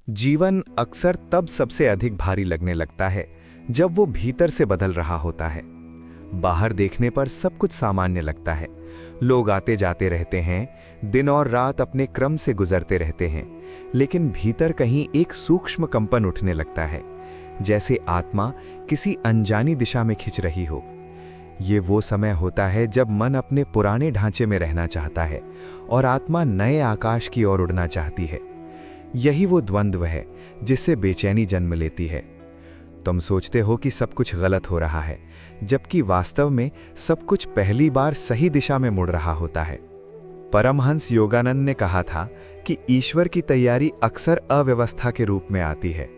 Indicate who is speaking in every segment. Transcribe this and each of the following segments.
Speaker 1: जीवन अक्सर तब सबसे अधिक भारी लगने लगता है जब वो भीतर से बदल रहा होता है। बाहर देखने पर सब कुछ सामान्य लगता है। लोग आते जाते रहते हैं, दिन और रात अपने क्रम से गुजरते रहते हैं, लेकिन भीतर कहीं एक सूक्ष्म कंपन उठने लगता है, जैसे आत्मा किसी अनजानी दिशा में खिंच रही हो। ये वो समय होता है जब मन अपने पुराने ढांचे में रहना चाहता है और आत्मा नए आकाश की ओर उड़ना चाहती है। यही वो द्वंद्व है जिससे बेचैनी जन्म लेती है। तुम सोचते हो कि सब कुछ गलत हो रहा है, जबकि वास्तव में सब कुछ पहली बार सही दिशा में मुड़ रहा होता है। परमहंस योगानंद ने कहा था कि ईश्वर की तैयारी अक्सर अव्यवस्था के रूप में आती है।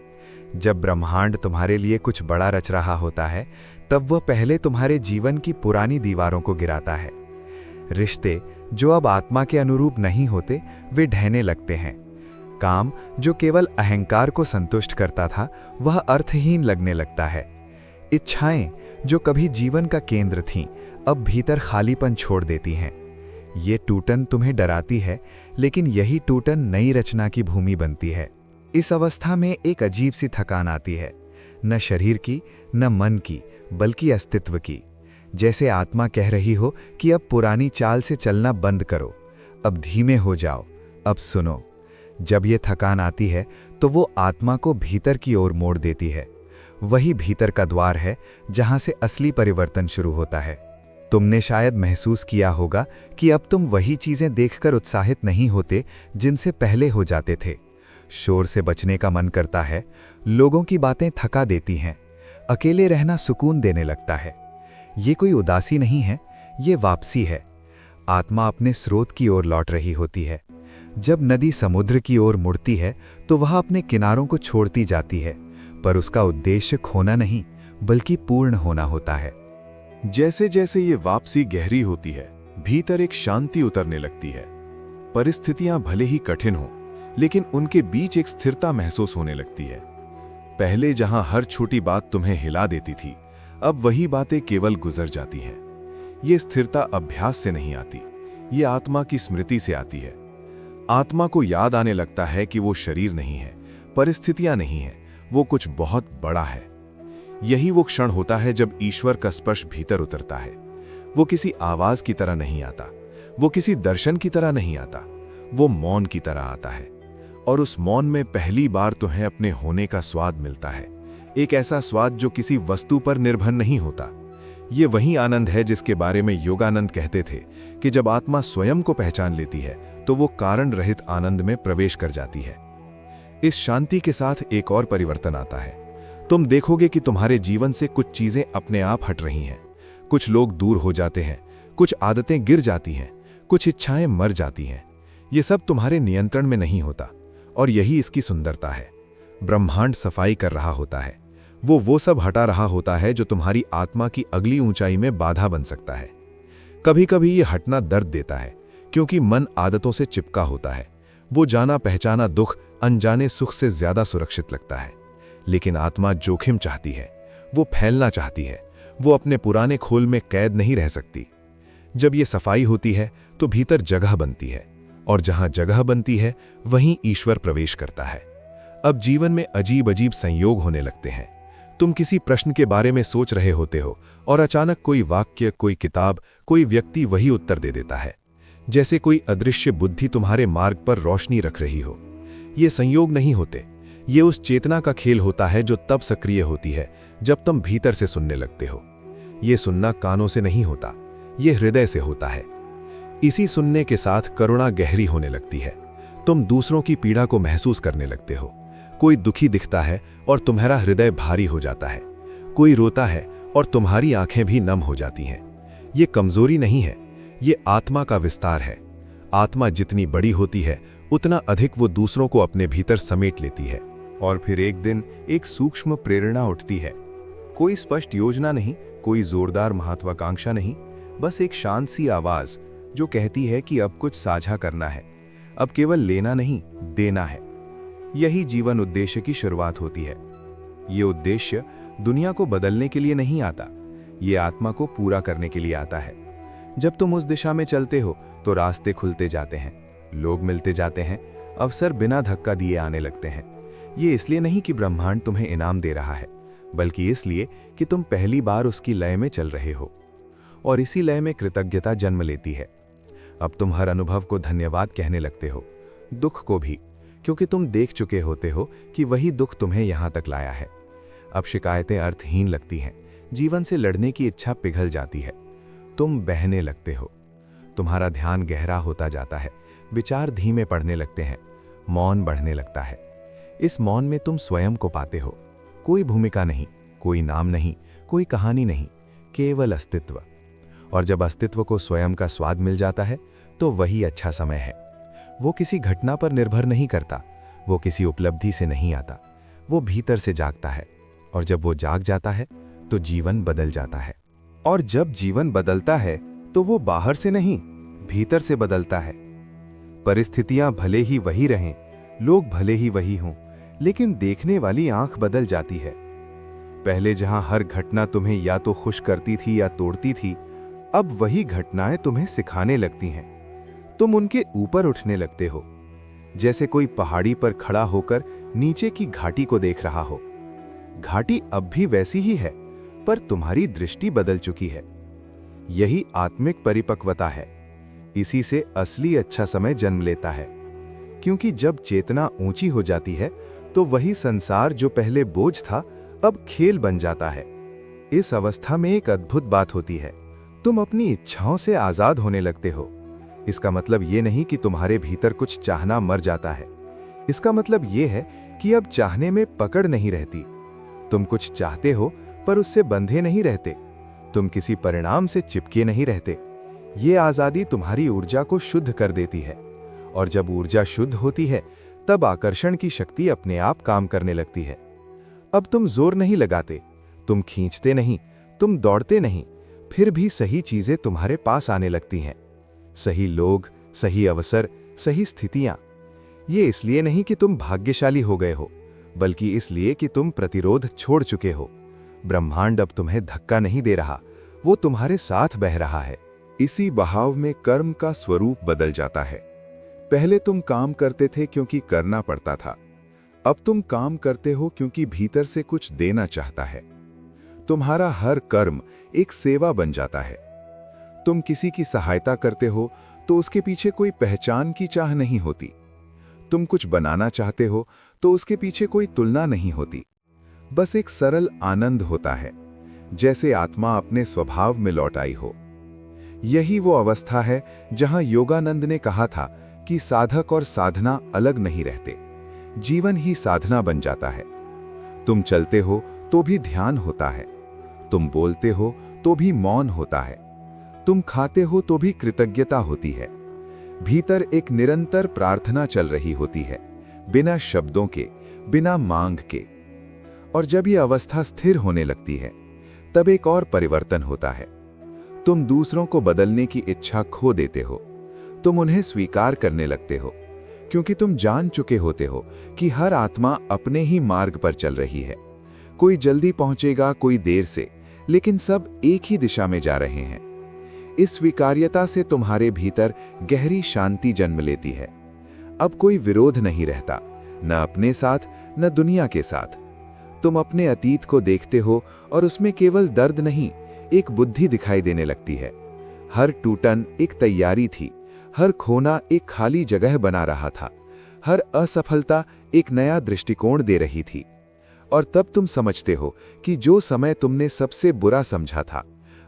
Speaker 1: जब ब्रह्मांड तुम्हारे लिए कुछ बड़ा रच रहा होता है, तब वह पहले तुम्हारे जीवन की पुरानी दीवारों को गिराता है। रिश्ते जो अब आत्मा के अनुरूप नहीं होते, वे ढहने लगते हैं। काम जो केवल अहंकार को संतुष्ट करता था, वह अर्थहीन लगने लगता है। इच्छाएं जो कभी जीवन का केंद्र थीं, अब भीतर खालीपन छोड़ देती हैं। ये टूटन तुम्हें डराती है, लेकिन यही टूटन नई रचना की भूमि बनती है। इस अवस्था में एक अजीब सी थकान आती है, न शरीर की, न मन की, बल्कि अस्तित्व की। जैसे आत्मा कह रही हो कि अब पुरानी चाल से चलना बंद करो, अब धीमे हो जाओ, अब सुनो। जब ये थकान आती है तो वो आत्मा को भीतर की ओर मोड़ देती है। वही भीतर का द्वार है जहां से असली परिवर्तन शुरू होता है। तुमने शायद महसूस किया होगा कि अब तुम वही चीजें देखकर उत्साहित नहीं होते जिनसे पहले हो जाते थे। शोर से बचने का मन करता है, लोगों की बातें थका देती हैं, अकेले रहना सुकून देने लगता है। ये कोई उदासी नहीं है, ये वापसी है। आत्मा अपने स्रोत की ओर लौट रही होती है। जब नदी समुद्र की ओर मुड़ती है तो वह अपने किनारों को छोड़ती जाती है, पर उसका उद्देश्य खोना नहीं, बल्कि पूर्ण होना होता है।
Speaker 2: जैसे जैसे ये वापसी गहरी होती है, भीतर एक शांति उतरने लगती है। परिस्थितियां भले ही कठिन हों, लेकिन उनके बीच एक स्थिरता महसूस होने लगती है। पहले जहां हर छोटी बात तुम्हें हिला देती थी, अब वही बातें केवल गुजर जाती हैं। ये स्थिरता अभ्यास से नहीं आती, ये आत्मा की स्मृति से आती है। आत्मा को याद आने लगता है कि वो शरीर नहीं है, परिस्थितियां नहीं है, वो कुछ बहुत बड़ा है। यही वो क्षण होता है जब ईश्वर का स्पर्श भीतर उतरता है। वो किसी आवाज की तरह नहीं आता, वो किसी दर्शन की तरह नहीं आता, वो मौन की तरह आता है। और उस मौन में पहली बार तुम्हें अपने होने का स्वाद मिलता है, एक ऐसा स्वाद जो किसी वस्तु पर निर्भर नहीं होता। ये वही आनंद है जिसके बारे में योगानंद कहते थे कि जब आत्मा स्वयं को पहचान लेती है तो वो कारण रहित आनंद में प्रवेश कर जाती है। इस शांति के साथ एक और परिवर्तन आता है। तुम देखोगे कि तुम्हारे जीवन से कुछ चीजें अपने आप हट रही हैं। कुछ लोग दूर हो जाते हैं, कुछ आदतें गिर जाती हैं, कुछ इच्छाएं मर जाती हैं। ये सब तुम्हारे नियंत्रण में नहीं होता, और यही इसकी सुंदरता है। ब्रह्मांड सफाई कर रहा होता है, वो सब हटा रहा होता है जो तुम्हारी आत्मा की अगली ऊंचाई में बाधा बन सकता है। कभी कभी ये हटना दर्द देता है, क्योंकि मन आदतों से चिपका होता है। वो जाना पहचाना दुख अनजाने सुख से ज्यादा सुरक्षित लगता है। लेकिन आत्मा जोखिम चाहती है, वो फैलना चाहती है, वो अपने पुराने खोल में कैद नहीं रह सकती। जब ये सफाई होती है तो भीतर जगह बनती है, और जहां जगह बनती है वहीं ईश्वर प्रवेश करता है। अब जीवन में अजीब अजीब संयोग होने लगते हैं। तुम किसी प्रश्न के बारे में सोच रहे होते हो और अचानक कोई वाक्य, कोई किताब, कोई व्यक्ति वही उत्तर दे देता है, जैसे कोई अदृश्य बुद्धि तुम्हारे मार्ग पर रोशनी रख रही हो। ये संयोग नहीं होते, ये उस चेतना का खेल होता है जो तब सक्रिय होती है जब तुम भीतर से सुनने लगते हो। ये सुनना कानों से नहीं होता, ये हृदय से होता है। इसी सुनने के साथ करुणा गहरी होने लगती है। तुम दूसरों की पीड़ा को महसूस करने लगते हो। कोई दुखी दिखता है और तुम्हारा हृदय भारी हो जाता है। कोई रोता है और तुम्हारी आंखें भी नम हो जाती हैं। ये कमजोरी नहीं है, ये आत्मा का विस्तार है। आत्मा जितनी बड़ी होती है, उतना अधिक वो दूसरों को अपने भीतर समेट लेती है।
Speaker 3: और फिर एक दिन एक सूक्ष्म प्रेरणा उठती है। कोई स्पष्ट योजना नहीं, कोई जोरदार महत्वाकांक्षा नहीं, बस एक शांत सी आवाज जो कहती है कि अब कुछ साझा करना है, अब केवल लेना नहीं, देना है। यही जीवन उद्देश्य की शुरुआत होती है। ये उद्देश्य दुनिया को बदलने के लिए नहीं आता, ये आत्मा को पूरा करने के लिए आता है। जब तुम उस दिशा में चलते हो तो रास्ते खुलते जाते हैं, लोग मिलते जाते हैं, अवसर बिना धक्का दिए आने लगते हैं। ये इसलिए नहीं कि ब्रह्मांड तुम्हें इनाम दे रहा है, बल्कि इसलिए कि तुम पहली बार उसकी लय में चल रहे हो, और इसी लय में कृतज्ञता जन्म लेती है। अब तुम हर अनुभव को धन्यवाद कहने लगते हो, दुख को भी, क्योंकि तुम देख चुके होते हो कि वही दुख तुम्हें यहां तक लाया है। अब शिकायतें अर्थहीन लगती हैं, जीवन से लड़ने की इच्छा पिघल जाती है, तुम बहने लगते हो, तुम्हारा ध्यान गहरा होता जाता है, विचार धीमे पड़ने लगते हैं, मौन बढ़ने लगता है। इस मौन में तुम स्वयं को पाते हो, कोई भूमिका नहीं, कोई नाम नहीं, कोई कहानी नहीं, केवल अस्तित्व। और जब अस्तित्व को स्वयं का स्वाद मिल जाता है तो वही अच्छा समय है। वो किसी घटना पर निर्भर नहीं करता, वो किसी उपलब्धि से नहीं आता, वो भीतर से जागता है, और जब वो जाग जाता है तो जीवन बदल जाता है। और जब जीवन बदलता है तो वो बाहर से नहीं, भीतर से बदलता है। परिस्थितियां भले ही वही रहें, लोग भले ही वही हों, लेकिन देखने वाली आंख बदल जाती है। पहले जहां हर घटना तुम्हें या तो खुश करती थी या तोड़ती थी, अब वही घटनाएं तुम्हें सिखाने लगती हैं। तुम उनके ऊपर उठने लगते हो, जैसे कोई पहाड़ी पर खड़ा होकर नीचे की घाटी को देख रहा हो। घाटी अब भी वैसी ही है, पर तुम्हारी दृष्टि बदल चुकी है। यही आत्मिक परिपक्वता है। इसी से असली अच्छा समय जन्म लेता है, क्योंकि जब चेतना ऊंची हो जाती है तो वही संसार जो पहले बोझ था अब खेल बन जाता है। इस अवस्था में एक अद्भुत बात होती है, तुम अपनी इच्छाओं से आजाद होने लगते हो। इसका मतलब ये नहीं कि तुम्हारे भीतर कुछ चाहना मर जाता है, इसका मतलब ये है कि अब चाहने में पकड़ नहीं रहती। तुम कुछ चाहते हो पर उससे बंधे नहीं रहते, तुम किसी परिणाम से चिपके नहीं रहते। ये आजादी तुम्हारी ऊर्जा को शुद्ध कर देती है, और जब ऊर्जा शुद्ध होती है तब आकर्षण की शक्ति अपने आप काम करने लगती है। अब तुम जोर नहीं लगाते, तुम खींचते नहीं, तुम दौड़ते नहीं, फिर भी सही चीजें तुम्हारे पास आने लगती हैं। सही लोग, सही अवसर, सही स्थितियां। ये इसलिए नहीं कि तुम भाग्यशाली हो गए हो, बल्कि इसलिए कि तुम प्रतिरोध छोड़ चुके हो। ब्रह्मांड अब तुम्हें धक्का नहीं दे रहा, वो तुम्हारे साथ बह रहा है।
Speaker 2: इसी बहाव में कर्म का स्वरूप बदल जाता है। पहले तुम काम करते थे क्योंकि करना पड़ता था, अब तुम काम करते हो क्योंकि भीतर से कुछ देना चाहता है। तुम्हारा हर कर्म एक सेवा बन जाता है। तुम किसी की सहायता करते हो तो उसके पीछे कोई पहचान की चाह नहीं होती। तुम कुछ बनाना चाहते हो तो उसके पीछे कोई तुलना नहीं होती। बस एक सरल आनंद होता है, जैसे आत्मा अपने स्वभाव में लौट आई हो। यही वो अवस्था है जहां योगानंद ने कहा था कि साधक और साधना अलग नहीं रहते, जीवन ही साधना बन जाता है। तुम चलते हो तो भी ध्यान होता है, तुम बोलते हो तो भी मौन होता है, तुम खाते हो तो भी कृतज्ञता होती है। भीतर एक निरंतर प्रार्थना चल रही होती है, बिना शब्दों के, बिना मांग के। और जब यह अवस्था स्थिर होने लगती है तब एक और परिवर्तन होता है। तुम दूसरों को बदलने की इच्छा खो देते हो, तुम उन्हें स्वीकार करने लगते हो, क्योंकि तुम जान चुके होते हो कि हर आत्मा अपने ही मार्ग पर चल रही है। कोई जल्दी पहुंचेगा, कोई देर से, लेकिन सब एक ही दिशा में जा रहे हैं। इस स्वीकार्यता से तुम्हारे भीतर गहरी शांति जन्म लेती है। अब कोई विरोध नहीं रहता, न अपने साथ न दुनिया के साथ। तुम अपने अतीत को देखते हो और उसमें केवल दर्द नहीं, एक बुद्धि दिखाई देने लगती है। हर टूटन एक तैयारी थी, हर खोना एक खाली जगह बना रहा था, हर असफलता एक नया दृष्टिकोण दे रही थी। और तब तुम समझते हो कि जो समय तुमने सबसे बुरा समझा था,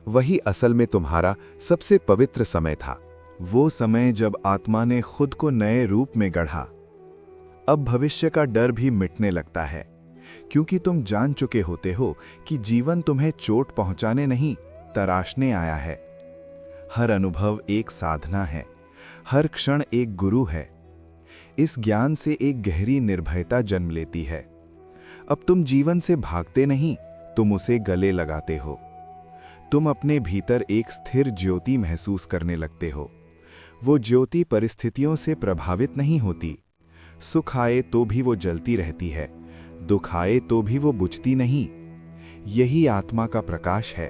Speaker 2: वही असल में तुम्हारा सबसे पवित्र समय था।
Speaker 3: वो समय जब आत्मा ने खुद को नए रूप में गढ़ा। अब भविष्य का डर भी मिटने लगता है, क्योंकि तुम जान चुके होते हो कि जीवन तुम्हें चोट पहुंचाने नहीं, तराशने आया है। हर अनुभव एक साधना है, हर क्षण एक गुरु है। इस ज्ञान से एक गहरी निर्भयता जन्म लेती है। अब तुम जीवन से भागते नहीं, तुम उसे गले लगाते हो। तुम अपने भीतर एक स्थिर ज्योति महसूस करने लगते हो। वो ज्योति परिस्थितियों से प्रभावित नहीं होती। सुख आए तो भी वो जलती रहती है, दुख आए तो भी वो बुझती नहीं। यही आत्मा का प्रकाश है।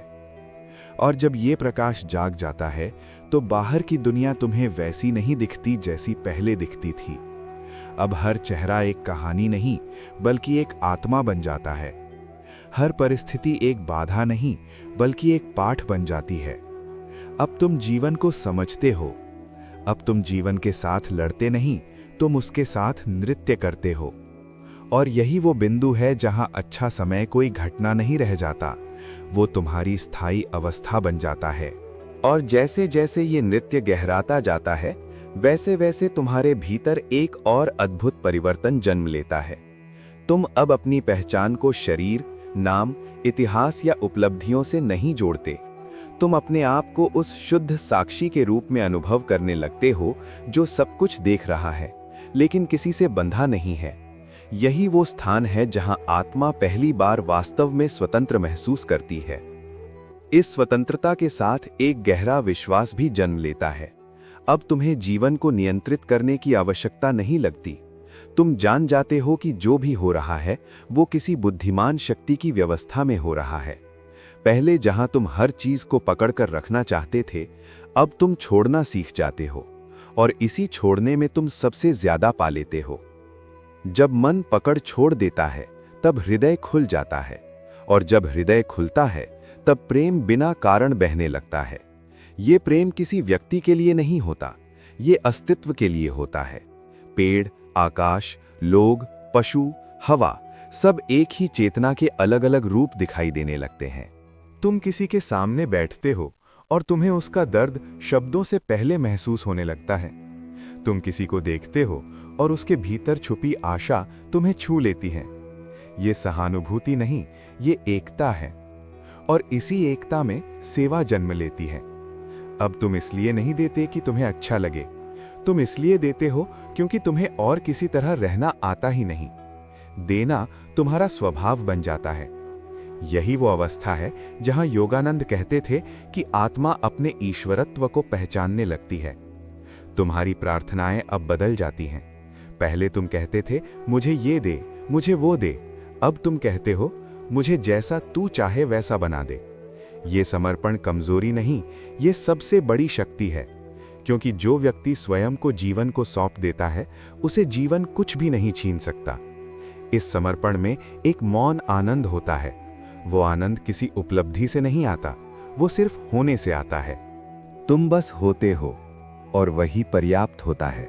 Speaker 3: और जब ये प्रकाश जाग जाता है तो बाहर की दुनिया तुम्हें वैसी नहीं दिखती जैसी पहले दिखती थी। अब हर चेहरा एक कहानी नहीं, बल्कि एक आत्मा बन जाता है। हर परिस्थिति एक बाधा नहीं, बल्कि एक पाठ बन जाती है। अब तुम जीवन को समझते हो। अब तुम जीवन के साथ लड़ते नहीं, तुम उसके साथ नृत्य करते हो। और यही वो बिंदु है जहां अच्छा समय कोई घटना नहीं रह जाता, वो तुम्हारी स्थायी अवस्था बन जाता है। और जैसे जैसे ये नृत्य गहराता जाता है, वैसे वैसे तुम्हारे भीतर एक और अद्भुत परिवर्तन जन्म लेता है। तुम अब अपनी पहचान को शरीर, नाम, इतिहास या उपलब्धियों से नहीं जोड़ते। तुम अपने आप को उस शुद्ध साक्षी के रूप में अनुभव करने लगते हो जो सब कुछ देख रहा है, लेकिन किसी से बंधा नहीं है। यही वो स्थान है जहां आत्मा पहली बार वास्तव में स्वतंत्र महसूस करती है। इस स्वतंत्रता के साथ एक गहरा विश्वास भी जन्म लेता है। अब तुम्हें जीवन को नियंत्रित करने की आवश्यकता नहीं लगती। तुम जान जाते हो कि जो भी हो रहा है वो किसी बुद्धिमान शक्ति की व्यवस्था में हो रहा है। पहले जहां तुम हर चीज को पकड़कर रखना चाहते थे, अब तुम छोड़ना सीख जाते हो, और इसी छोड़ने में तुम सबसे ज्यादा पा लेते हो। जब मन पकड़ छोड़ देता है, तब हृदय खुल जाता है, और जब हृदय खुलता है, तब प्रेम बिना कारण बहने लगता है। ये प्रेम किसी व्यक्ति के लिए नहीं होता, ये अस्तित्व के लिए होता है। पेड़, आकाश, लोग, पशु, हवा, सब एक ही चेतना के अलग अलग रूप दिखाई देने लगते हैं। तुम किसी के सामने बैठते हो और तुम्हें उसका दर्द शब्दों से पहले महसूस होने लगता है। तुम किसी को देखते हो और उसके भीतर छुपी आशा तुम्हें छू लेती है। ये सहानुभूति नहीं, ये एकता है, और इसी एकता में सेवा जन्म लेती है। अब तुम इसलिए नहीं देते कि तुम्हें अच्छा लगे, तुम इसलिए देते हो क्योंकि तुम्हें और किसी तरह रहना आता ही नहीं। देना तुम्हारा स्वभाव बन जाता है। यही वो अवस्था है जहां योगानंद कहते थे कि आत्मा अपने ईश्वरत्व को पहचानने लगती है। तुम्हारी प्रार्थनाएं अब बदल जाती हैं। पहले तुम कहते थे मुझे ये दे, मुझे वो दे। अब तुम कहते हो मुझे जैसा तू चाहे वैसा बना दे। ये समर्पण कमजोरी नहीं, ये सबसे बड़ी शक्ति है, क्योंकि जो व्यक्ति स्वयं को जीवन को सौंप देता है, उसे जीवन कुछ भी नहीं छीन सकता। इस समर्पण में एक मौन आनंद होता है। वो आनंद किसी उपलब्धि से नहीं आता, वो सिर्फ होने से आता है। तुम बस होते हो, और वही पर्याप्त होता है।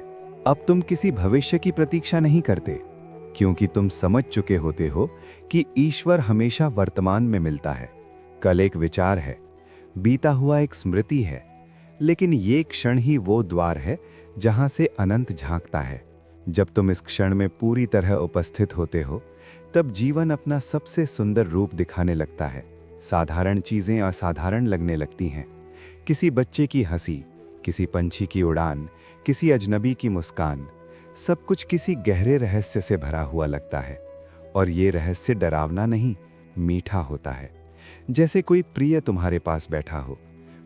Speaker 3: अब तुम किसी भविष्य की प्रतीक्षा नहीं करते, क्योंकि तुम समझ चुके होते हो कि ईश्वर हमेशा वर्तमान में मिलता है। कल एक विचार है, बीता हुआ एक स्मृति है, लेकिन ये क्षण ही वो द्वार है जहां से अनंत झांकता है। जब तुम इस क्षण में पूरी तरह उपस्थित होते हो, तब जीवन अपना सबसे सुंदर रूप दिखाने लगता है। साधारण चीजें असाधारण लगने लगती हैं। किसी बच्चे की हंसी, किसी पंछी की उड़ान, किसी अजनबी की मुस्कान, सब कुछ किसी गहरे रहस्य से भरा हुआ लगता है। और ये रहस्य डरावना नहीं, मीठा होता है। जैसे कोई प्रिय तुम्हारे पास बैठा हो,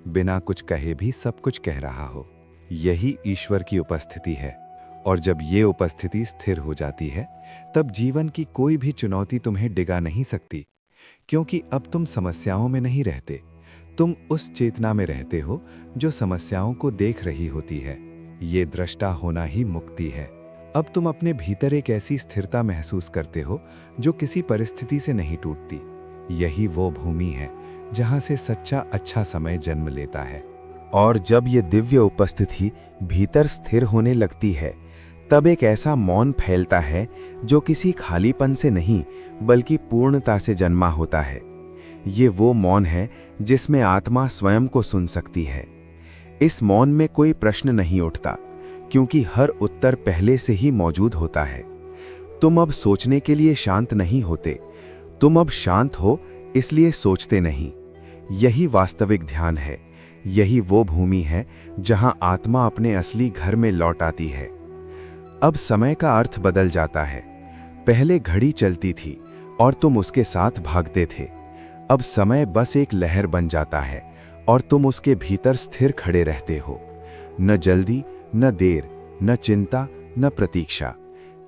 Speaker 3: बिना कुछ कहे भी सब कुछ कह रहा हो। यही ईश्वर की उपस्थिति है। और जब ये उपस्थिति स्थिर हो जाती है, तब जीवन की कोई भी चुनौती तुम्हें डिगा नहीं सकती, क्योंकि अब तुम समस्याओं में नहीं रहते, तुम उस चेतना में रहते हो जो समस्याओं को देख रही होती है। ये दृष्टा होना ही मुक्ति है। अब तुम अपने भीतर एक ऐसी स्थिरता महसूस करते हो जो किसी परिस्थिति से नहीं टूटती। यही वो भूमि है जहां से सच्चा अच्छा समय जन्म लेता है। और जब ये दिव्य उपस्थिति भीतर स्थिर होने लगती है, तब एक ऐसा मौन फैलता है जो किसी खालीपन से नहीं, बल्कि पूर्णता से जन्मा होता है। ये वो मौन है जिसमें आत्मा स्वयं को सुन सकती है। इस मौन में कोई प्रश्न नहीं उठता, क्योंकि हर उत्तर पहले से ही मौजूद होता है। तुम अब सोचने के लिए शांत नहीं होते, तुम अब शांत हो इसलिए सोचते नहीं। यही वास्तविक ध्यान है। यही वो भूमि है जहां आत्मा अपने असली घर में लौट आती है। अब समय का अर्थ बदल जाता है। पहले घड़ी चलती थी और तुम उसके साथ भागते थे। अब समय बस एक लहर बन जाता है और तुम उसके भीतर स्थिर खड़े रहते हो। न जल्दी, न देर, न चिंता, न प्रतीक्षा,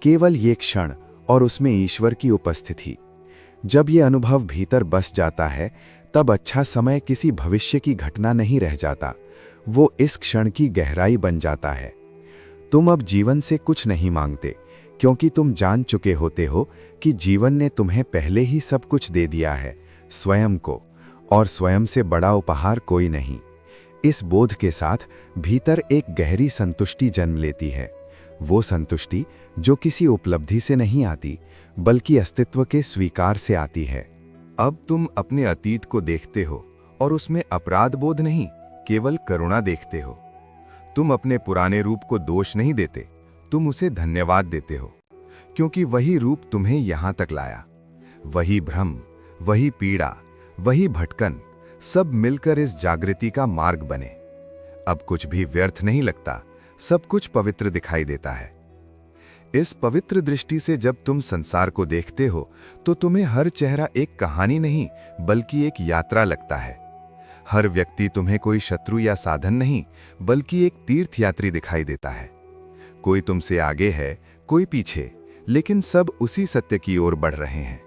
Speaker 3: केवल ये क्षण और उसमें ईश्वर की उपस्थिति। जब ये अनुभव भीतर बस जाता है, तब अच्छा समय किसी भविष्य की घटना नहीं रह जाता, वो इस क्षण की गहराई बन जाता है। तुम अब जीवन से कुछ नहीं मांगते, क्योंकि तुम जान चुके होते हो कि जीवन ने तुम्हें पहले ही सब कुछ दे दिया है, स्वयं को, और स्वयं से बड़ा उपहार कोई नहीं। इस बोध के साथ भीतर एक गहरी संतुष्टि जन्म लेती है, वो संतुष्टि जो किसी उपलब्धि से नहीं आती, बल्कि अस्तित्व के स्वीकार से आती है।
Speaker 2: अब तुम अपने अतीत को देखते हो और उसमें अपराध बोध नहीं, केवल करुणा देखते हो। तुम अपने पुराने रूप को दोष नहीं देते, तुम उसे धन्यवाद देते हो, क्योंकि वही रूप तुम्हें यहां तक लाया। वही भ्रम, वही पीड़ा, वही भटकन, सब मिलकर इस जागृति का मार्ग बने। अब कुछ भी व्यर्थ नहीं लगता, सब कुछ पवित्र दिखाई देता है। इस पवित्र दृष्टि से जब तुम संसार को देखते हो तो तुम्हें हर चेहरा एक कहानी नहीं बल्कि एक यात्रा लगता है। हर व्यक्ति तुम्हें कोई शत्रु या साधन नहीं बल्कि एक तीर्थयात्री दिखाई देता है। कोई तुमसे आगे है, कोई पीछे, लेकिन सब उसी सत्य की ओर बढ़ रहे हैं।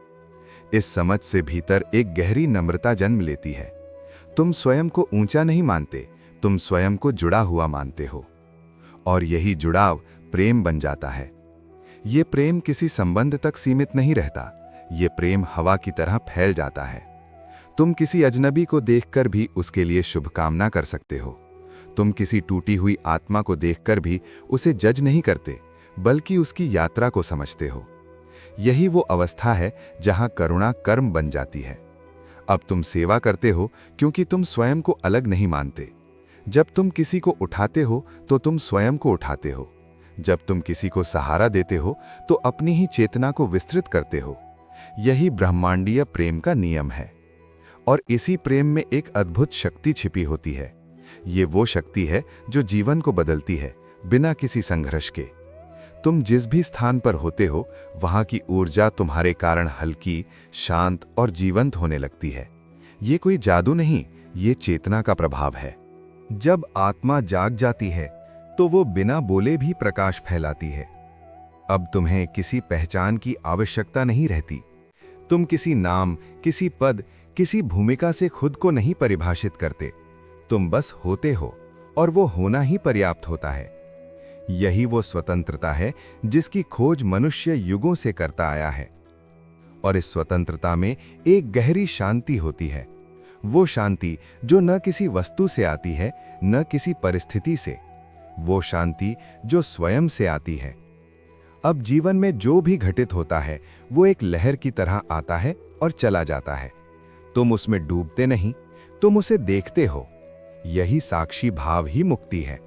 Speaker 2: इस समझ से भीतर एक गहरी नम्रता जन्म लेती है। तुम स्वयं को ऊंचा नहीं मानते, तुम स्वयं को जुड़ा हुआ मानते हो, और यही जुड़ाव प्रेम बन जाता है। ये प्रेम किसी संबंध तक सीमित नहीं रहता, ये प्रेम हवा की तरह फैल जाता है। तुम किसी अजनबी को देखकर भी उसके लिए शुभकामना कर सकते हो। तुम किसी टूटी हुई आत्मा को देखकर भी उसे जज नहीं करते, बल्कि उसकी यात्रा को समझते हो। यही वो अवस्था है जहां करुणा कर्म बन जाती है। अब तुम सेवा करते हो क्योंकि तुम स्वयं को अलग नहीं मानते। जब तुम किसी को उठाते हो तो तुम स्वयं को उठाते हो। जब तुम किसी को सहारा देते हो तो अपनी ही चेतना को विस्तृत करते हो। यही ब्रह्मांडीय प्रेम का नियम है। और इसी प्रेम में एक अद्भुत शक्ति छिपी होती है। ये वो शक्ति है जो जीवन को बदलती है, बिना किसी संघर्ष के। तुम जिस भी स्थान पर होते हो, वहां की ऊर्जा तुम्हारे कारण हल्की, शांत और जीवंत होने लगती है। ये कोई जादू नहीं, ये चेतना का प्रभाव है।
Speaker 3: जब आत्मा जाग जाती है तो वो बिना बोले भी प्रकाश फैलाती है। अब तुम्हें किसी पहचान की आवश्यकता नहीं रहती। तुम किसी नाम, किसी पद, किसी भूमिका से खुद को नहीं परिभाषित करते। तुम बस होते हो, और वो होना ही पर्याप्त होता है। यही वो स्वतंत्रता है जिसकी खोज मनुष्य युगों से करता आया है। और इस स्वतंत्रता में एक गहरी शांति होती है। वो शांति जो न किसी वस्तु से आती है, न किसी परिस्थिति से। वो शांति जो स्वयं से आती है। अब जीवन में जो भी घटित होता है वो एक लहर की तरह आता है और चला जाता है। तुम उसमें डूबते नहीं, तुम उसे देखते हो। यही साक्षी भाव ही मुक्ति है।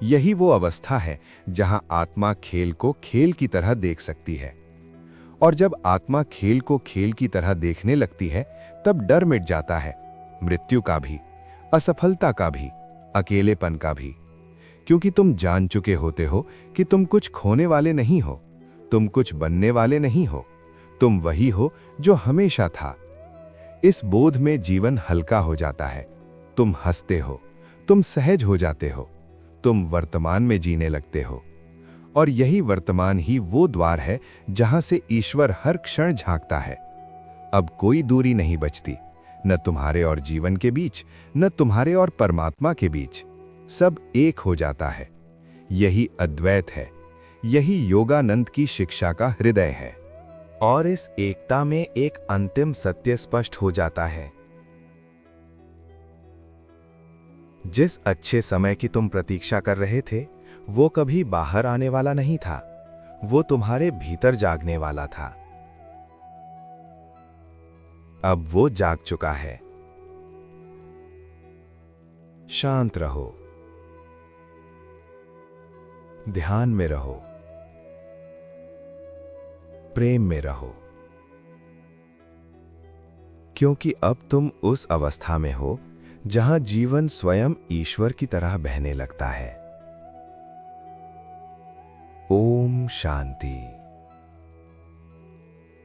Speaker 3: यही वो अवस्था है जहां आत्मा खेल को खेल की तरह देख सकती है। और जब आत्मा खेल को खेल की तरह देखने लगती है, तब डर मिट जाता है, मृत्यु का भी, असफलता का भी, अकेलेपन का भी। क्योंकि तुम जान चुके होते हो कि तुम कुछ खोने वाले नहीं हो, तुम कुछ बनने वाले नहीं हो, तुम वही हो जो हमेशा था। इस बोध में जीवन हल्का हो जाता है। तुम हंसते हो, तुम सहज हो जाते हो, तुम वर्तमान में जीने लगते हो। और यही वर्तमान ही वो द्वार है जहां से ईश्वर हर क्षण झांकता है। अब कोई दूरी नहीं बचती, न तुम्हारे और जीवन के बीच, न तुम्हारे और परमात्मा के बीच। सब एक हो जाता है। यही अद्वैत है, यही योगानंद की शिक्षा का हृदय है। और इस एकता में एक अंतिम सत्य स्पष्ट हो जाता है। जिस अच्छे समय की तुम प्रतीक्षा कर रहे थे, वो कभी बाहर आने वाला नहीं था, वो तुम्हारे भीतर जागने वाला था। अब वो जाग चुका है। शांत रहो, ध्यान में रहो, प्रेम में रहो, क्योंकि अब तुम उस अवस्था में हो जहां जीवन स्वयं ईश्वर की तरह बहने लगता है। ओम शांति।